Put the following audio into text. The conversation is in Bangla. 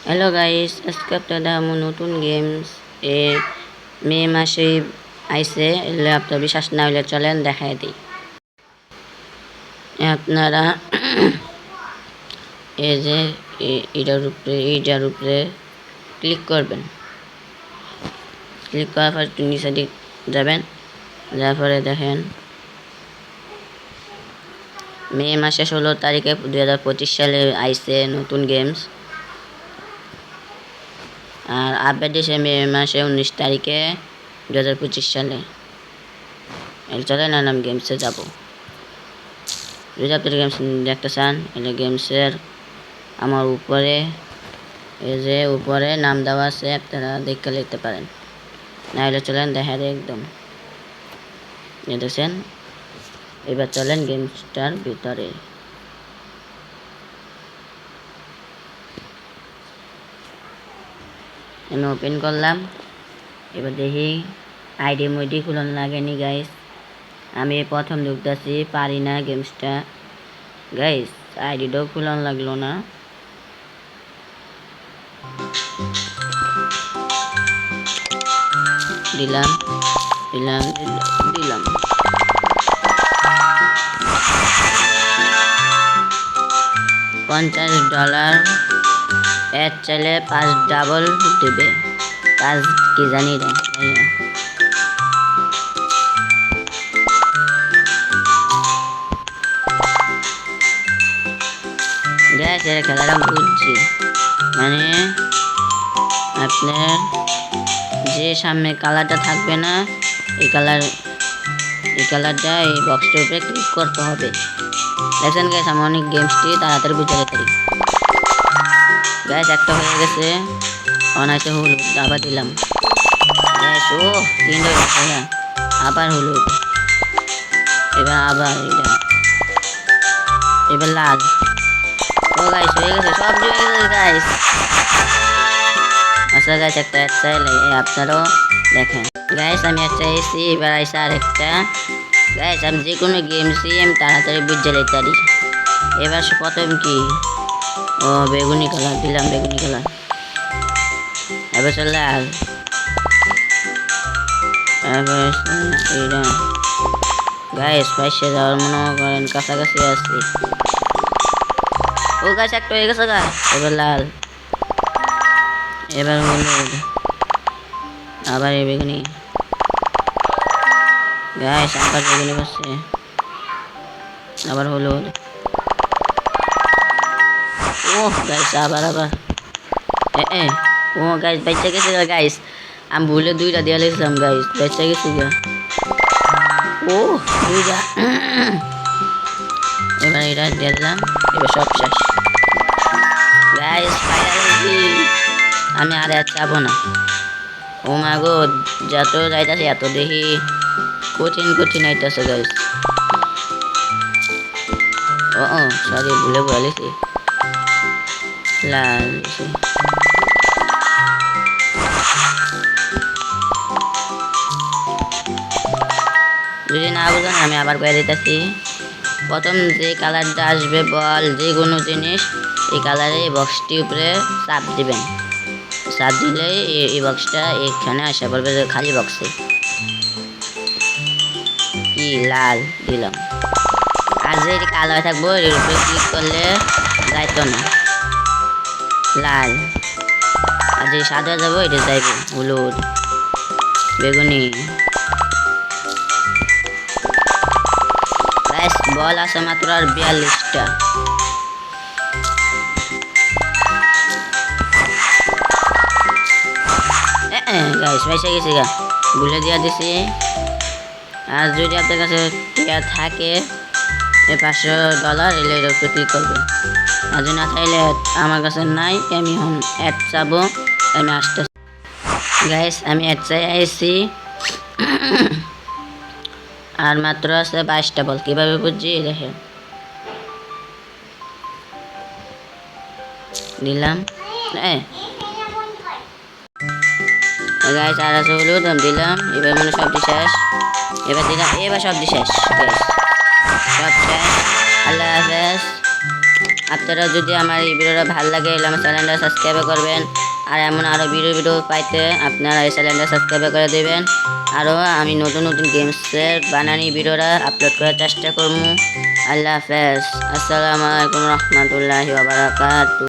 হ্যালো গাইস, আজকে আপনারা নতুন গেমস এ মে মাসে আইসে এলে আপনার বিশ্বাস না হলে চলেন দেখাই দিই। আপনারা এই যে এটার উপরে ক্লিক করবেন। ক্লিক করার পর নিচে দিক যাবেন, যার পরে দেখেন মে মাসে 16 তারিখে 2025 সালে আইসে নতুন গেমস। আর আপডেট দিয়েছে মে মাসে 19 তারিখে 2025 সালে। চলে না নাম গেমসে যাব। যদি আপনার গেমস দেখতে চান এলে গেমসের আমার উপরে এই যে উপরে নাম দেওয়া আছে, আপনারা দেখে লিখতে পারেন। না হলে চলেন দেখা যায় একদম দেখছেন। এবার চলেন গেমসটার ভিতরে। আমি ওপেন করলাম। এবার দেখি আইডি মুইডি খুলন লাগেনি গাইস। আমি প্রথম ঢুকতেছি, পারি না গেমসটা গাইস। আইডিটাও খুলন লাগলো না। দিলাম দিলাম দিলাম $50 এর চাইলে 5 ডাবল দেবে। কাজ কি জানি না। গ্যাস এর খেলাটা বুঝছি, মানে আপনার যে সামনে কালারটা থাকবে না এই কালারটা এই বক্সটার উপরে ক্লিক করতে হবে। দেখছেন গ্যাস, আমি অনেক গেমসটি তাড়াতাড়ি বুঝে যেতে পারি। গ্যাস একটা হয়ে গেছে, অনাইতে হলুদ আবার দিলাম। গ্যাস ও 3 হয়ে গেছে, আবার হলুদ, এবার আবার এটা, এবার লাল। ও গাইস হয়ে গেছে, সব হয়ে গেছে গাইস। আচ্ছা গাইস, একটা চাইলে আপনারাও দেখেন গাইস। আমি একটা এসি, এবার আইসা আরেকটা গাইস। আমি যে কোনো গেমসই আমি তাড়াতাড়ি বুঝে যেতে পারি। এবার প্রথম কি ও বেগুনি কালার দিলাম, বেগুনি কালার। এবার লাল, এবার এইটা গাইস। পাইসে যাওয়ার মনে করেন কাছাকাছি আসছি। ও গাছ একটা হয়ে গেছে গা। এবার লাল, এবার হলুদ, আবার এই বেগুনি গাইস। আবার বেগুনি পাচ্ছে, আবার হলুদ। ও গাইস আবার ও গাইস বাচ্চা গেছে গাইস। আমি ভুলে 2টা দিয়ে লিখলাম গাইস, বাচ্চা গেছি গা। ও 2টা। এবার এটা দিয়ে দিলাম, এবার সব শেষ গাইস। ফাইনালি আমি আর চাবো না। ও মা গো, যত যাইতাছে এত দেখি কঠিন কঠিন আইতাছে গাইস। ও সরি, ভুলে বলেছি লাল। যদি না বুঝেন আমি আবার করে দিতেছি। প্রথম যে কালারটা আসবে বল যে কোনো জিনিস, এই কালারে এই বক্সটির উপরে চাপ দিবেন। চাপ দিলে এই বক্সটা এখানে আসা পড়বে খালি বক্সে। কি লাল দিলাম। আর যে কালো থাকবো এর উপরে ক্লিক করলে যাইতো না লাল। আর যে সাদা যাবো এটা যাইব হলুদ, বেগুনি। বল আছে মাত্র আর 42টা। গাইস পয়সা গেছে গা, ভুলে দিয়া দিছি। আর যদি আপনার কাছে টিয়া থাকে $500 এলে এর উপরে ক্লিক করবেন। আর যদি না থাকলে আমার কাছে নাই, আমি অ্যাড চাবো, আমি আসতে গাইস। আমি অ্যাড চাই আইছি। আর মাত্র আছে 22টা বল। কিভাবে বুঝছি দেখেন, দিলাম গাইস। আর আছে হলুদ দিলাম। এবার মানে সবটি শেষ। এবার দিলাম, এবার সবটি শেষ গাইস, সব শেষ। আল্লাহ হাফেজ। আপনারা যদি আমার এই ভিডিওটা ভালো লাগে তাহলে আমার চ্যানেলটা সাবস্ক্রাইব করবেন। আর এমন আরও ভিডিও পাইতে আপনারা এই চ্যানেলটা সাবস্ক্রাইব করে দেবেন। আরও আমি নতুন নতুন গেমসের বানানি ভিডিওটা আপলোড করার চেষ্টা করবো। আল্লাহ হাফেজ। আসসালামু আলাইকুম রহমতুল্লাহি ওয়া বারাকাতুহু।